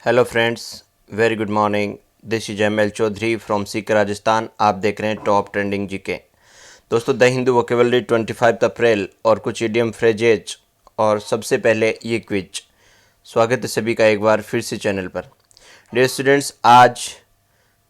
Hello friends, very good morning. This is M L Chaudhary from Sikar Rajasthan. आप देख रहे हैं टॉप ट्रेंडिंग जीके। दोस्तों, द हिंदू वोकेबलरी 25 अप्रैल और कुछ इडियम फ्रेजेज और सबसे पहले ये क्विज। स्वागत है सभी का एक बार फिर से चैनल पर। डियर स्टूडेंट्स, आज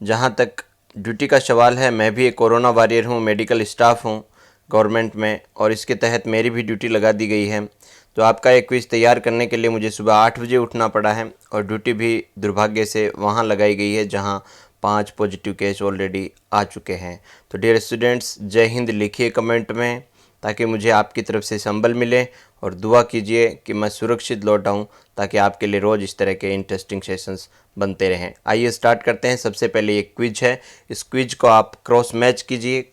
जहाँ तक ड्यूटी का सवाल है, मैं भी एक कोरोना वॉरियर हूँ, मेडिकल स्टाफ हूँ गवर्नमेंट में, और इसके तहत मेरी भी ड्यूटी लगा दी गई है। तो आपका एक क्विज़ तैयार करने के लिए मुझे सुबह 8 बजे उठना पड़ा है, और ड्यूटी भी दुर्भाग्य से वहाँ लगाई गई है जहाँ 5 पॉजिटिव केस ऑलरेडी आ चुके हैं। तो डियर स्टूडेंट्स, जय हिंद लिखिए कमेंट में, ताकि मुझे आपकी तरफ से संबल मिले, और दुआ कीजिए कि मैं सुरक्षित लौट आऊँ, ताकि आपके लिए रोज़ इस तरह के इंटरेस्टिंग सेशंस बनते रहें। आइए स्टार्ट करते हैं। सबसे पहले ये क्विज है, इस क्विज को आप क्रॉस मैच कीजिए,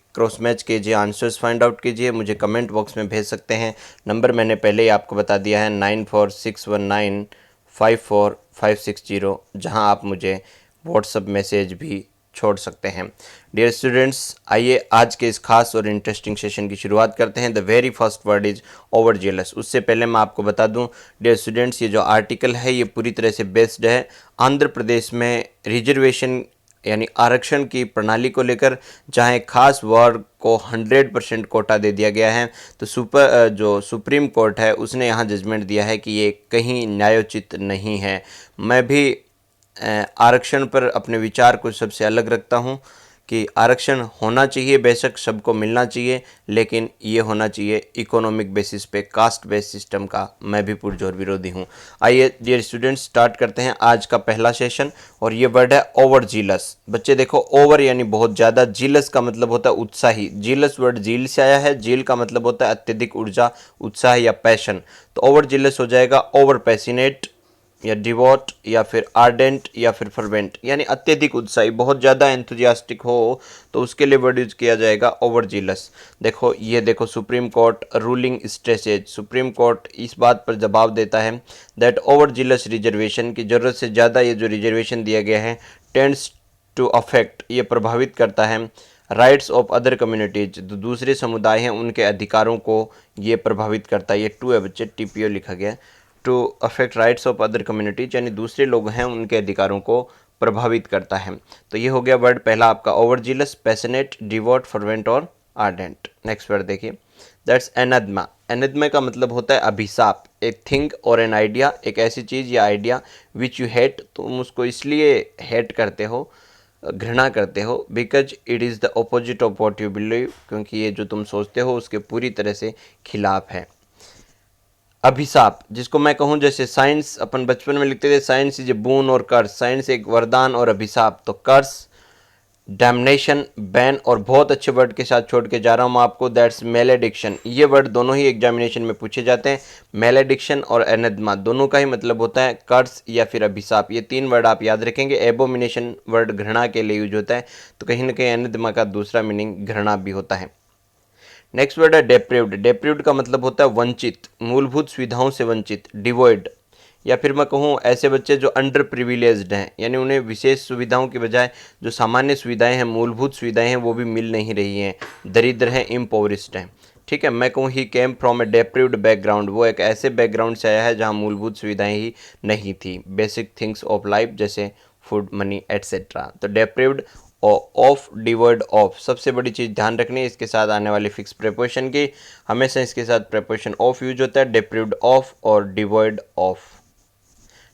आंसर्स फाइंड आउट कीजिए, मुझे कमेंट बॉक्स में भेज सकते हैं। नंबर मैंने पहले ही आपको बता दिया है, 9461954560, जहां आप मुझे व्हाट्सअप मैसेज भी छोड़ सकते हैं। डियर स्टूडेंट्स, आइए आज के इस खास और इंटरेस्टिंग सेशन की शुरुआत करते हैं। The very first word is over jealous. उससे पहले मैं आपको बता दूं डियर स्टूडेंट्स, ये जो आर्टिकल है ये पूरी तरह से बेस्ड है आंध्र प्रदेश में रिजर्वेशन यानी आरक्षण की प्रणाली को लेकर, जहां एक खास वर्ग को 100% कोटा दे दिया गया है। तो जो सुप्रीम कोर्ट है उसने यहाँ जजमेंट दिया है कि ये कहीं न्यायोचित नहीं है। मैं भी आरक्षण पर अपने विचार को सबसे अलग रखता हूँ कि आरक्षण होना चाहिए, बेशक सबको मिलना चाहिए, लेकिन ये होना चाहिए इकोनॉमिक बेसिस पे, कास्ट बेस सिस्टम का मैं भी पुरजोर विरोधी हूँ। आइए डियर स्टूडेंट्स, स्टार्ट करते हैं आज का पहला सेशन, और ये वर्ड है ओवर जीलस। बच्चे देखो, ओवर यानी बहुत ज़्यादा, जीलस का मतलब होता है उत्साही। जीलस वर्ड जील से आया है, जील का मतलब होता है अत्यधिक ऊर्जा, उत्साह या पैशन। तो ओवर जीलस हो जाएगा ओवर पैसिनेट या डिवोट या फिर आर्डेंट या फिर फर्वेंट, यानी अत्यधिक उत्साही, बहुत ज़्यादा एंथुजियास्टिक हो तो उसके लिए वर्ड यूज किया जाएगा ओवर जीलस। देखो, ये देखो, supreme court ruling stresses, supreme court इस बात पर जवाब देता है दैट ओवर जीलस रिजर्वेशन की ज़रूरत से ज़्यादा ये जो रिजर्वेशन दिया गया है टेंड्स टू अफेक्ट, ये प्रभावित करता है राइट्स ऑफ अदर कम्युनिटीज, जो दूसरे समुदाय हैं उनके अधिकारों को ये प्रभावित करता है। ये टू है बच्चे, टीपीओ लिखा गया, to affect rights of other communities, यानी दूसरे लोग हैं उनके अधिकारों को प्रभावित करता है। तो ये हो गया वर्ड पहला आपका over jealous, passionate, devote, fervent और आर्डेंट। नेक्स्ट वर्ड देखिए, दैट्स एनादमा। एनादमा का मतलब होता है अभिशाप। ए थिंग और एन आइडिया, एक ऐसी चीज़ या आइडिया विच यू हेट, तुम उसको इसलिए हेट करते हो, घृणा करते हो, because it is the opposite of what you believe, क्योंकि ये जो तुम सोचते हो उसके पूरी तरह से खिलाफ है। अभिशाप, जिसको मैं कहूँ जैसे साइंस अपन बचपन में लिखते थे, साइंस इज ए बून और कर्स, साइंस एक वरदान और अभिशाप, तो कर्स, डैमनेशन, बैन, और बहुत अच्छे वर्ड के साथ छोड़ के जा रहा हूँ आपको, दैट्स मेलेडिक्शन। ये वर्ड दोनों ही एग्जामिनेशन में पूछे जाते हैं। मेलेडिक्शन और एनेदमा दोनों का ही मतलब होता है कर्स या फिर अभिशाप। ये तीन वर्ड आप याद रखेंगे। एबोमिनेशन वर्ड घृणा के लिए यूज होता है, तो कहीं ना कहीं एनेदमा का दूसरा मीनिंग घृणा भी होता है। नेक्स्ट वर्ड है डेप्रिव्ड। डेप्रिव्ड का मतलब होता है वंचित, मूलभूत सुविधाओं से वंचित, डिवॉइड, या फिर मैं कहूँ ऐसे बच्चे जो अंडर प्रिविलेज्ड हैं, यानी उन्हें विशेष सुविधाओं के बजाय जो सामान्य सुविधाएं हैं, मूलभूत सुविधाएं हैं, वो भी मिल नहीं रही हैं, दरिद्र हैं, इम्पोवरिस्ड हैं। ठीक है, मैं कहूँ ही केम फ्रॉम ए डेप्रिव्ड बैकग्राउंड, वो एक ऐसे बैकग्राउंड से आया है जहाँ मूलभूत सुविधाएं ही नहीं थी, बेसिक थिंग्स ऑफ लाइफ जैसे फूड, मनी एट्सेट्रा। तो डेप्रिव्ड ऑफ, डिवॉइड ऑफ, सबसे बड़ी चीज़ ध्यान रखनी है इसके साथ आने वाले फिक्स प्रेपोजिशन की, हमेशा इसके साथ प्रेपोजिशन ऑफ यूज होता है, डिप्रीव्ड ऑफ और डिवॉइड ऑफ।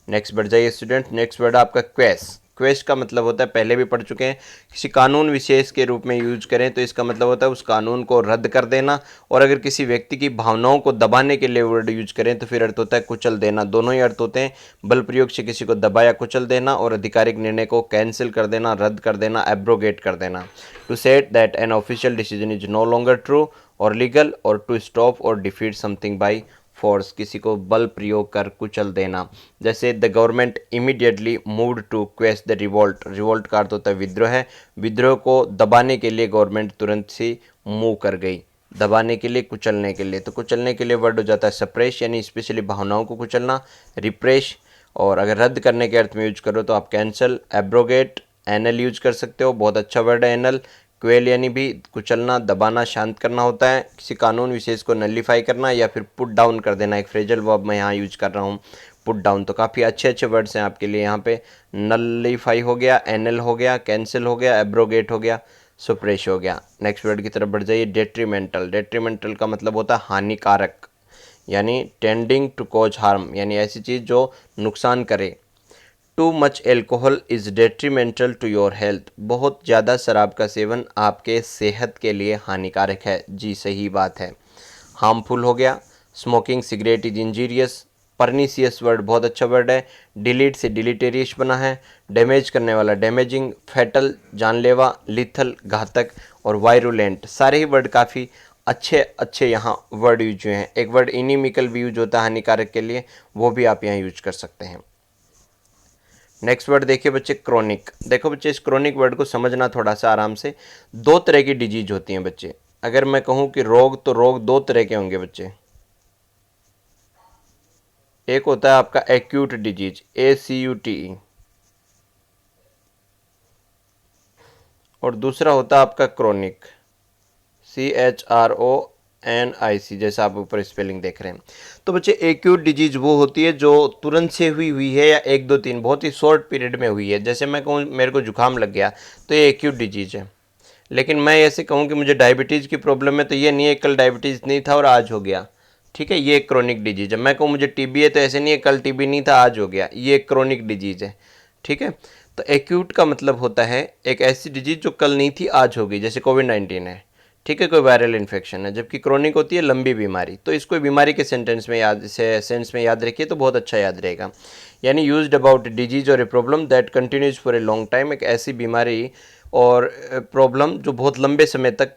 नेक्स्ट बढ़ जाइए स्टूडेंट, नेक्स्ट वर्ड आपका क्वेस। क्वेस का मतलब होता है, पहले भी पढ़ चुके हैं, किसी कानून विशेष के रूप में यूज करें तो इसका मतलब होता है उस कानून को रद्द कर देना, और अगर किसी व्यक्ति की भावनाओं को दबाने के लिए वर्ड यूज करें तो फिर अर्थ होता है कुचल देना। दोनों ही अर्थ होते हैं, बल प्रयोग से किसी को दबाया कुचल देना, और आधिकारिक निर्णय को कैंसिल कर देना, रद्द कर देना, एब्रोगेट कर देना। To set that an official decision is no longer true और लीगल, और टू स्टॉप और डिफीट समथिंग बाई फोर्स, किसी को बल प्रयोग कर कुचल देना। जैसे the government immediately moved to quash the revolt, revolt का अर्थ होता है विद्रोह है, विद्रोह को दबाने के लिए गवर्नमेंट तुरंत से मूव कर गई, दबाने के लिए, कुचलने के लिए। तो कुचलने के लिए वर्ड हो जाता है सप्रेश, यानी स्पेशली भावनाओं को कुचलना, रिप्रेश, और अगर रद्द करने के अर्थ में यूज करो तो आप कैंसल, एब्रोगेट, एनल यूज कर सकते हो, बहुत अच्छा वर्ड है एनल। क्वेल यानी भी कुचलना, दबाना, शांत करना होता है, किसी कानून विशेष को नलीफाई करना या फिर पुट डाउन कर देना, एक फ्रेजल वर्ब मैं यहाँ यूज कर रहा हूँ। Put down. तो काफ़ी अच्छे अच्छे वर्ड्स हैं आपके लिए यहाँ पे। नलिफाई हो गया, एनल हो गया, कैंसिल हो गया, एब्रोगेट हो गया, सुप्रेश हो गया। नेक्स्ट वर्ड की तरफ बढ़ जाइए, डेट्रीमेंटल। डेट्रीमेंटल का मतलब होता है हानिकारक, यानी टेंडिंग टू कॉज हार्म, यानी ऐसी चीज़ जो नुकसान करे। Too much alcohol is detrimental to your health. बहुत ज़्यादा शराब का सेवन आपके सेहत के लिए हानिकारक है। जी सही बात है। हार्मफुल हो गया, smoking cigarette is injurious. Pernicious word बहुत अच्छा वर्ड है, डिलीट से डिलीटेरियस बना है। डैमेज करने वाला डैमेजिंग, फैटल जानलेवा, लिथल घातक, और वायरुलेंट, सारे ही वर्ड काफ़ी अच्छे अच्छे यहाँ वर्ड यूज हुए हैं। एक वर्ड इनिमिकल भी यूज होता है हानिकारक के लिए, वो भी आप यहाँ यूज कर सकते हैं। नेक्स्ट वर्ड देखिए बच्चे, क्रोनिक। देखो बच्चे, इस क्रोनिक वर्ड को समझना थोड़ा सा आराम से। दो तरह की डिजीज होती हैं बच्चे। अगर मैं कहूँ कि रोग, तो रोग दो तरह के होंगे बच्चे। एक होता है आपका एक्यूट डिजीज, ACUTE, और दूसरा होता है आपका क्रोनिक, CHRONIC, जैसा आप ऊपर स्पेलिंग देख रहे हैं। तो बच्चे एक्यूट डिजीज वो होती है जो तुरंत से हुई है या 1 2 3 बहुत ही शॉर्ट पीरियड में हुई है। जैसे मैं कहूँ मेरे को जुकाम लग गया तो ये एक्यूट डिजीज है। लेकिन मैं ऐसे कहूँ कि मुझे डायबिटीज़ की प्रॉब्लम है, तो ये नहीं है कल डायबिटीज़ नहीं था और आज हो गया, ठीक है, ये एक क्रोनिक डिजीज है। मैं कहूँ मुझे टीबी है, तो ऐसे नहीं है कल टीबी नहीं था आज हो गया, ये एक क्रोनिक डिजीज है, ठीक है। तो एक्यूट का मतलब होता है एक ऐसी डिजीज जो कल नहीं थी आज हो गई, जैसे कोविड-19 है, ठीक है, कोई वायरल इन्फेक्शन है। जबकि क्रोनिक होती है लंबी बीमारी। तो इसको बीमारी के सेंटेंस में याद रखिए तो बहुत अच्छा याद रहेगा। यानी यूज्ड अबाउट डिजीज और a problem that continues for a long time, एक ऐसी बीमारी और प्रॉब्लम जो बहुत लंबे समय तक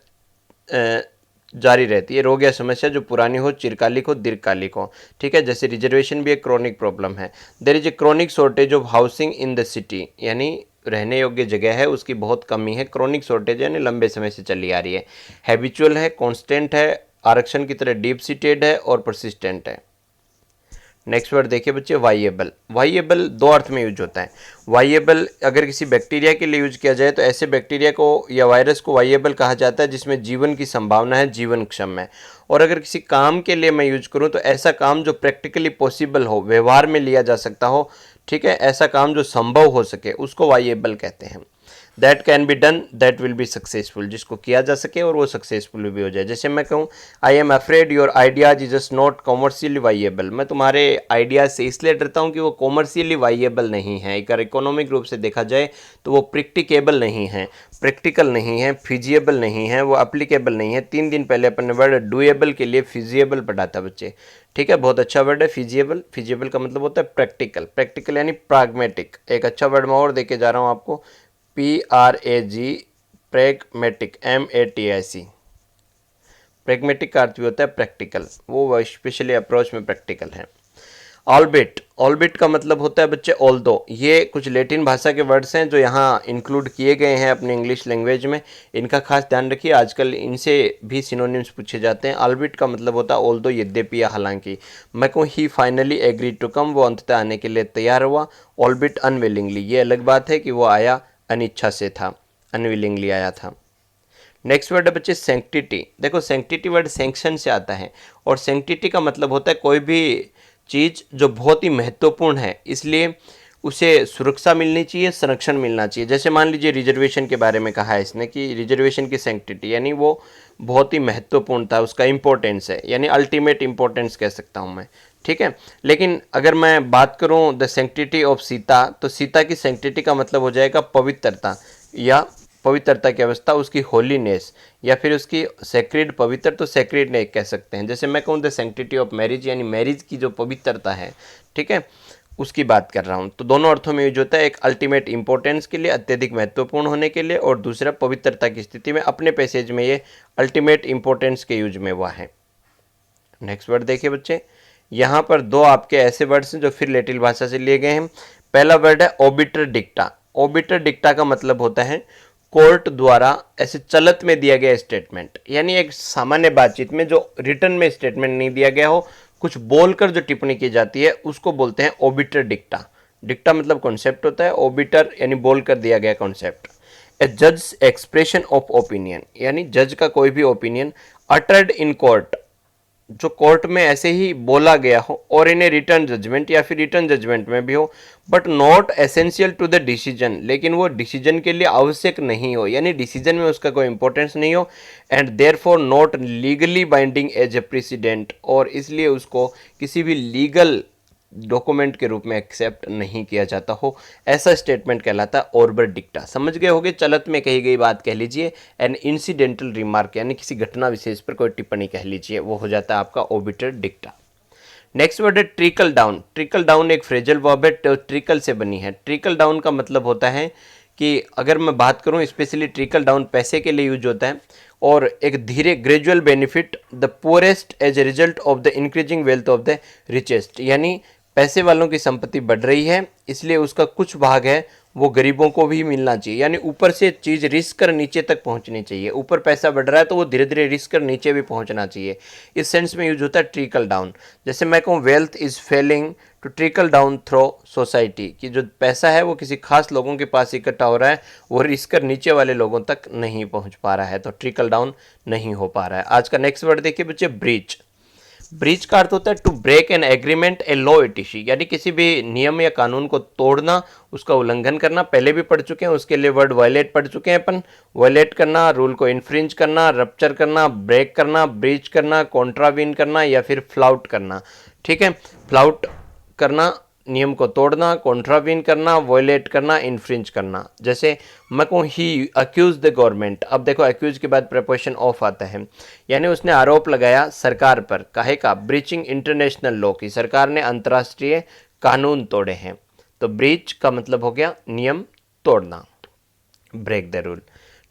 जारी रहती है। रोग या समस्या जो पुरानी हो, चिरकालिक हो, दीर्घकालिक हो, ठीक है। जैसे रिजर्वेशन भी एक क्रोनिक प्रॉब्लम है। There is a chronic shortage of housing in the city, यानी रहने योग्य जगह है उसकी बहुत कमी है। क्रोनिक शॉर्टेज यानी लंबे समय से चली आ रही है। हैबिचुअल है, कॉन्स्टेंट है, आरक्षण की तरह डीप सीटेड है, और परसिस्टेंट है। नेक्स्ट वर्ड देखिए बच्चे, वाइएबल। वाइएबल दो अर्थ में यूज होता है। वाइएबल अगर किसी बैक्टीरिया के लिए यूज किया जाए तो ऐसे बैक्टीरिया को या वायरस को वाइएबल कहा जाता है जिसमें जीवन की संभावना है, जीवनक्षम है। और अगर किसी काम के लिए मैं यूज करूं तो ऐसा काम जो प्रैक्टिकली पॉसिबल हो, व्यवहार में लिया जा सकता हो, ठीक है, ऐसा काम जो संभव हो सके, उसको वाइएबल कहते हैं। That can be done, that will be successful, जिसको किया जा सके और वो सक्सेसफुल भी हो जाए। जैसे मैं कहूँ I am afraid your ideas is just not commercially viable, मैं तुम्हारे आइडियाज से इसलिए डरता हूँ कि वो कॉमर्शियली वाइएबल नहीं है। अगर इकोनॉमिक रूप से देखा जाए तो वो प्रैक्टिकेबल नहीं है, प्रैक्टिकल नहीं है, फिजिएबल नहीं है, वो अप्लीकेबल नहीं है। 3 दिन पहले अपन ने वर्ड डूएबल के लिए फिजिएबल पढ़ा था बच्चे, ठीक है, बहुत अच्छा वर्ड है फिजिएबल। फिजिएबल का मतलब होता है प्रैक्टिकल, प्रैक्टिकल यानी प्राग्मेटिक। एक अच्छा वर्ड मैं और देके जा रहा हूँ आपको, PRAG, प्रैग्मेटिक, MATIC। प्रैग्मेटिक का अर्थ भी होता है प्रैक्टिकल, वो स्पेशली अप्रोच में प्रैक्टिकल है। ऑलबिट, ऑलबिट का मतलब होता है बच्चे ऑल्दो। ये कुछ लैटिन भाषा के वर्ड्स हैं जो यहाँ इंक्लूड किए गए हैं अपने इंग्लिश लैंग्वेज में, इनका खास ध्यान रखिए, आजकल इनसे भी सिनोनिम्स पूछे जाते हैं। ऑलबिट का मतलब होता है ऑल्दो, यद्यपि या हालांकि। मैं कहूँ ही फाइनली एग्री टू कम, वो अंततः आने के लिए तैयार हुआ। ऑलबिट अनविलिंगली, ये अलग बात है कि वो आया अनिच्छा से था, अनविलिंगली आया था। नेक्स्ट वर्ड है बच्चे सेंक्टिटी। देखो सेंक्टिटी वर्ड सैंक्शन से आता है, और सेंक्टिटी का मतलब होता है कोई भी चीज़ जो बहुत ही महत्वपूर्ण है, इसलिए उसे सुरक्षा मिलनी चाहिए, संरक्षण मिलना चाहिए। जैसे मान लीजिए रिजर्वेशन के बारे में कहा है इसने कि रिजर्वेशन की सेंक्टिटी, यानी वो बहुत ही महत्वपूर्ण था, उसका इंपॉर्टेंस है, यानी अल्टीमेट इंपॉर्टेंस कह सकता हूँ मैं, ठीक है। लेकिन अगर मैं बात करूँ द सेंक्टिटी ऑफ सीता, तो सीता की सेंक्टिटी का मतलब हो जाएगा पवित्रता, या पवित्रता की अवस्था, उसकी होलीनेस, या फिर उसकी सेक्रेड पवित्र, तो सेक्रेड ने कह सकते हैं। जैसे मैं कहूँ द सेंक्टिटी ऑफ मैरिज, यानी मैरिज की जो पवित्रता है, ठीक है, उसकी बात कर रहा हूँ। तो दोनों अर्थों में यूज होता है, एक अल्टीमेट इंपॉर्टेंस के लिए, अत्यधिक महत्वपूर्ण होने के लिए, और दूसरा पवित्रता की स्थिति में। अपने पैसेज में ये अल्टीमेट इंपॉर्टेंस के यूज में हुआ है। नेक्स्ट वर्ड देखिए बच्चे, यहाँ पर दो आपके ऐसे वर्ड्स हैं जो फिर लैटिन भाषा से लिए गए हैं। पहला वर्ड है ओबिटर डिक्टा। ओबिटर डिक्टा का मतलब होता है कोर्ट द्वारा ऐसे चलत में दिया गया स्टेटमेंट, यानी एक सामान्य बातचीत में जो रिटर्न में स्टेटमेंट नहीं दिया गया हो, कुछ बोलकर जो टिप्पणी की जाती है, उसको बोलते हैं ओबिटर डिक्टा। डिक्टा मतलब कॉन्सेप्ट होता है, ओबिटर यानी बोलकर दिया गया कॉन्सेप्ट। ए जज एक्सप्रेशन ऑफ ओपिनियन, यानी जज का कोई भी ओपिनियन अटर्ड इन कोर्ट, जो कोर्ट में ऐसे ही बोला गया हो और इन्हें रिटर्न जजमेंट या फिर रिटर्न जजमेंट में भी हो, but not essential to the decision, लेकिन वो डिसीजन के लिए आवश्यक नहीं हो, यानी डिसीजन में उसका कोई इंपॉर्टेंस नहीं हो, and therefore not legally binding as a president, और इसलिए उसको किसी भी लीगल डॉक्यूमेंट के रूप में एक्सेप्ट नहीं किया जाता हो, ऐसा स्टेटमेंट कहलाता है ऑर्बर डिक्टा। समझ गए होगे, चलत में कही गई बात कह लीजिए, एन इंसिडेंटल रिमार्क यानी किसी घटना विशेष पर कोई टिप्पणी कह लीजिए, वो हो जाता है आपका ओबिटर डिक्टा। नेक्स्ट वर्ड है ट्रिकल डाउन। ट्रिकल डाउन एक फ्रेजल वर्ब है, ट्रिकल से बनी है। ट्रिकल डाउन का मतलब होता है कि अगर मैं बात करूं स्पेशली ट्रिकल डाउन पैसे के लिए यूज होता है, और एक धीरे gradual benefit the poorest as a result of the increasing wealth of the richest, यानी पैसे वालों की संपत्ति बढ़ रही है इसलिए उसका कुछ भाग है वो गरीबों को भी मिलना चाहिए, यानी ऊपर से चीज़ रिस्क कर नीचे तक पहुंचनी चाहिए। ऊपर पैसा बढ़ रहा है तो वो धीरे धीरे रिस्क कर नीचे भी पहुंचना चाहिए, इस सेंस में यूज होता है ट्रिकल डाउन। जैसे मैं कहूँ wealth is failing to trickle down through society, कि जो पैसा है वो किसी खास लोगों के पास इकट्ठा हो रहा है, वो रिस्क कर नीचे वाले लोगों तक नहीं पहुँच पा रहा है, तो ट्रिकल डाउन नहीं हो पा रहा है। आज का नेक्स्ट वर्ड देखिए बच्चे, ब्रीच। ब्रीच का अर्थ होता है to break an agreement a law etc, यानी किसी भी नियम या कानून को तोड़ना, उसका उल्लंघन करना। पहले भी पढ़ चुके हैं, उसके लिए वर्ड वायलेट पढ़ चुके हैं अपन। वायलेट करना, रूल को इन्फ्रिंज करना, रप्चर करना, ब्रेक करना, ब्रीच करना, कॉन्ट्रावीन करना या फिर फ्लाउट करना। ठीक है, फ्लाउट करना, नियम को तोड़ना, कॉन्ट्रावीन करना, वायलेट करना, इन्फ्रिंज करना। जैसे मैं कहूँ ही अक्यूज द गवर्नमेंट, अब देखो अक्यूज के बाद प्रपोजिशन ऑफ आता है, यानी उसने आरोप लगाया सरकार पर, काहे का, ब्रीचिंग इंटरनेशनल लॉ की, सरकार ने अंतर्राष्ट्रीय कानून तोड़े हैं। तो ब्रीच का मतलब हो गया नियम तोड़ना, ब्रेक द रूल।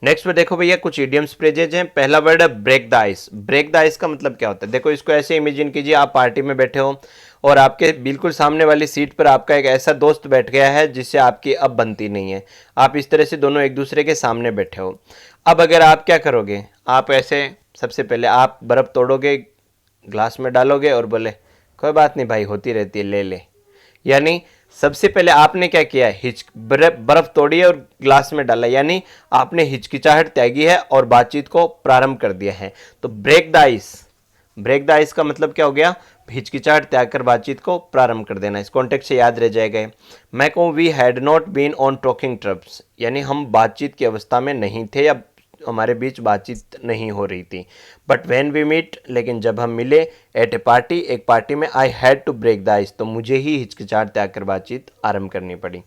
नेक्स्ट में देखो भैया कुछ इडियम्स फ्रेजेज हैं। पहला वर्ड है break the ice. Break the ice का मतलब क्या होता है, देखो इसको ऐसे इमेजिन कीजिए, आप पार्टी में बैठे हो और आपके बिल्कुल सामने वाली सीट पर आपका एक ऐसा दोस्त बैठ गया है जिससे आपकी अब बनती नहीं है। आप इस तरह से दोनों एक दूसरे के सामने बैठे हो। अब अगर आप क्या करोगे, आप ऐसे सबसे पहले आप बर्फ़ तोड़ोगे, ग्लास में डालोगे और बोले कोई बात नहीं भाई, होती रहती है, ले ले। यानी सबसे पहले आपने क्या किया है, बर्फ तोड़ी है और ग्लास में डाला, यानी आपने हिचकिचाहट त्यागी है और बातचीत को प्रारंभ कर दिया है। तो break the ice, break the ice का मतलब क्या हो गया, हिचकिचाहट त्याग कर बातचीत को प्रारंभ कर देना। इस कॉन्टेक्स्ट से याद रह जाएगा। मैं कहूँ we had not been on talking terms, यानी हम बातचीत की अवस्था में नहीं थे या हमारे बीच बातचीत नहीं हो रही थी। बट व्हेन वी मीट, लेकिन जब हम मिले, एट ए पार्टी, एक पार्टी में, I had to break the ice, तो मुझे ही हिचकिचाहट त्याग कर बातचीत आरंभ करनी पड़ी।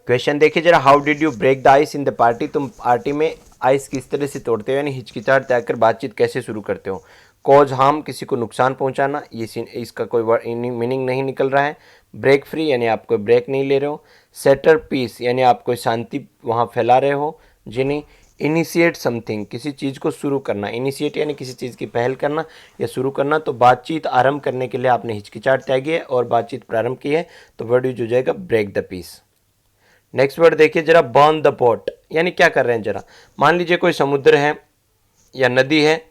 क्वेश्चन देखिए जरा, how did you break the ice in the party, तुम पार्टी में आइस किस तरह से तोड़ते हो, यानी हिचकिचाहट त्याग कर बातचीत कैसे शुरू करते हो। कॉज हार्म, किसी को नुकसान पहुंचाना, ये इसका कोई मीनिंग नहीं निकल रहा है। ब्रेक फ्री, यानी आप कोई ब्रेक नहीं ले रहे हो। सेटर पीस, यानी आप कोई शांति वहाँ फैला रहे हो। जिन्हें इनिशिएट समथिंग, किसी चीज़ को शुरू करना, इनिशिएट यानी किसी चीज़ की पहल करना या शुरू करना। तो बातचीत आरंभ करने के लिए आपने हिचकिचाहट त्यागी है और बातचीत प्रारंभ की है, तो वर्ड यूज हो जाएगा break the peace. Next word देखिए जरा, बर्न द बोट, यानी क्या कर रहे हैं जरा, मान लीजिए कोई समुद्र है या नदी है,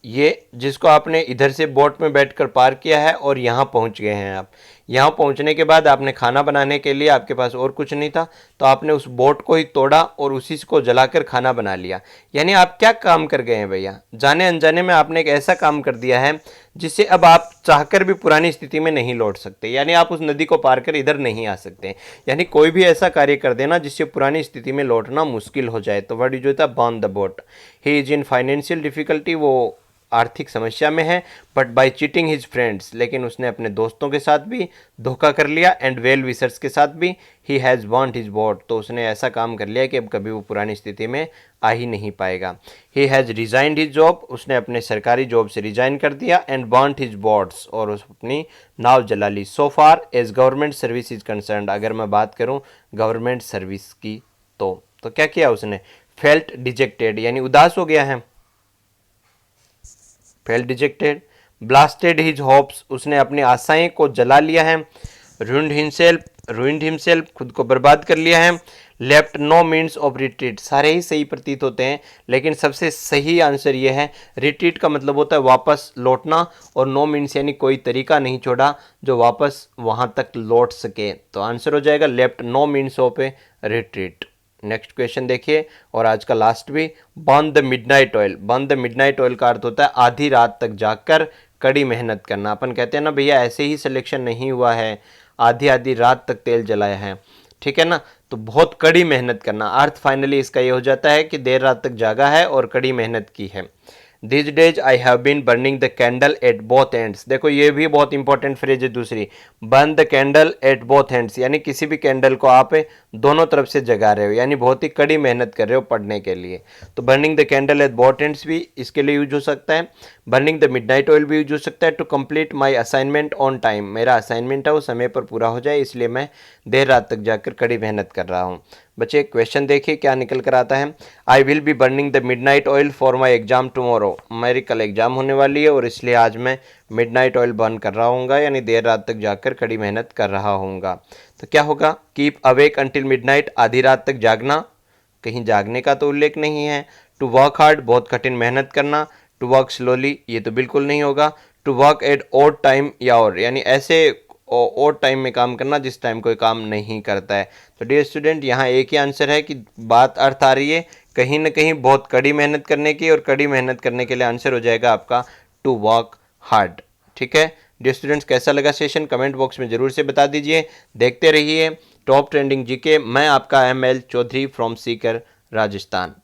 ये जिसको आपने इधर से बोट में बैठकर पार किया है और यहाँ पहुँच गए हैं आप। यहाँ पहुँचने के बाद आपने खाना बनाने के लिए, आपके पास और कुछ नहीं था, तो आपने उस बोट को ही तोड़ा और उसी को जलाकर खाना बना लिया। यानी आप क्या काम कर गए हैं भैया, जाने अनजाने में आपने एक ऐसा काम कर दिया है जिससे अब आप चाहकर भी पुरानी स्थिति में नहीं लौट सकते, यानी आप उस नदी को पार कर इधर नहीं आ सकते। यानी कोई भी ऐसा कार्य कर देना जिससे पुरानी स्थिति में लौटना मुश्किल हो जाए, तो वर्ड यूज होता है burn the boat. He is in financial difficulty, वो आर्थिक समस्या में है, but by cheating his friends, लेकिन उसने अपने दोस्तों के साथ भी धोखा कर लिया, एंड वेल विशर्स के साथ भी, he has burned his boat, तो उसने ऐसा काम कर लिया कि अब कभी वो पुरानी स्थिति में आ ही नहीं पाएगा। He has resigned his job, उसने अपने सरकारी जॉब से रिजाइन कर दिया, एंड बर्न्ड हिज बोट्स, और उस अपनी नाव जला ली। So far as government service is concerned, अगर मैं बात करूँ गवर्नमेंट सर्विस की तो क्या किया उसने, फेल्ट डिजेक्टेड, यानी उदास हो गया है, felt dejected. Blasted his hopes, उसने अपनी आशाएं को जला लिया है। रूइंड हिमसेल्फ, खुद को बर्बाद कर लिया है। Left no means of retreat, सारे ही सही प्रतीत होते हैं, लेकिन सबसे सही आंसर ये है, रिट्रीट का मतलब होता है वापस लौटना, और नो मीन्स यानी कोई तरीका नहीं छोड़ा जो वापस वहां तक लौट सके, तो आंसर हो जाएगा left no means of a retreat. Next question देखिए, और आज का लास्ट भी, burn the midnight oil. Burn the midnight oil का अर्थ होता है आधी रात तक जागकर कड़ी मेहनत करना। अपन कहते हैं ना भैया ऐसे ही सिलेक्शन नहीं हुआ है, आधी आधी रात तक तेल जलाया है, ठीक है ना, तो बहुत कड़ी मेहनत करना। अर्थ फाइनली इसका ये हो जाता है कि देर रात तक जागा है और कड़ी मेहनत की है। This days I have been burning the candle at both ends. देखो ये भी बहुत इंपॉर्टेंट फ्रेज है दूसरी, burn the candle at both ends, यानी किसी भी कैंडल को आप दोनों तरफ से जगा रहे हो, यानी बहुत ही कड़ी मेहनत कर रहे हो पढ़ने के लिए। तो burning the candle at both ends भी इसके लिए यूज हो सकता है। बर्निंग द मिडनाइट ऑयल भी यूज हो सकता है to complete my assignment on time. मेरा असाइनमेंट है वो समय पर पूरा हो जाए, इसलिए मैं देर रात तक जाकर कड़ी मेहनत कर रहा हूँ। बच्चे क्वेश्चन देखिए क्या निकल कर आता है। I will be burning the midnight oil for my exam tomorrow. मेरी कल एग्जाम होने वाली है और इसलिए आज मैं मिडनाइट ऑयल बर्न कर रहा हूँगा, यानी देर रात तक जाकर कड़ी मेहनत कर रहा हूँगा। तो क्या होगा, कीप अवेक अंटिल मिडनाइट, आधी रात तक जागना, कहीं जागने का तो उल्लेख नहीं है। टू वर्क हार्ड, बहुत कठिन मेहनत करना। टू वर्क स्लोली, ये तो बिल्कुल नहीं होगा। To work at odd time या और, यानी ऐसे और टाइम में काम करना जिस टाइम कोई काम नहीं करता है। तो डियर स्टूडेंट यहाँ एक ही आंसर है कि बात अर्थ आ रही है कहीं ना कहीं बहुत कड़ी मेहनत करने की, और कड़ी मेहनत करने के लिए आंसर हो जाएगा आपका टू वर्क हार्ड। ठीक है डियर स्टूडेंट्स, कैसा लगा सेशन कमेंट बॉक्स में जरूर से बता दीजिए। देखते रहिए टॉप ट्रेंडिंग जीके। मैं आपका ML चौधरी फ्रॉम सीकर राजस्थान।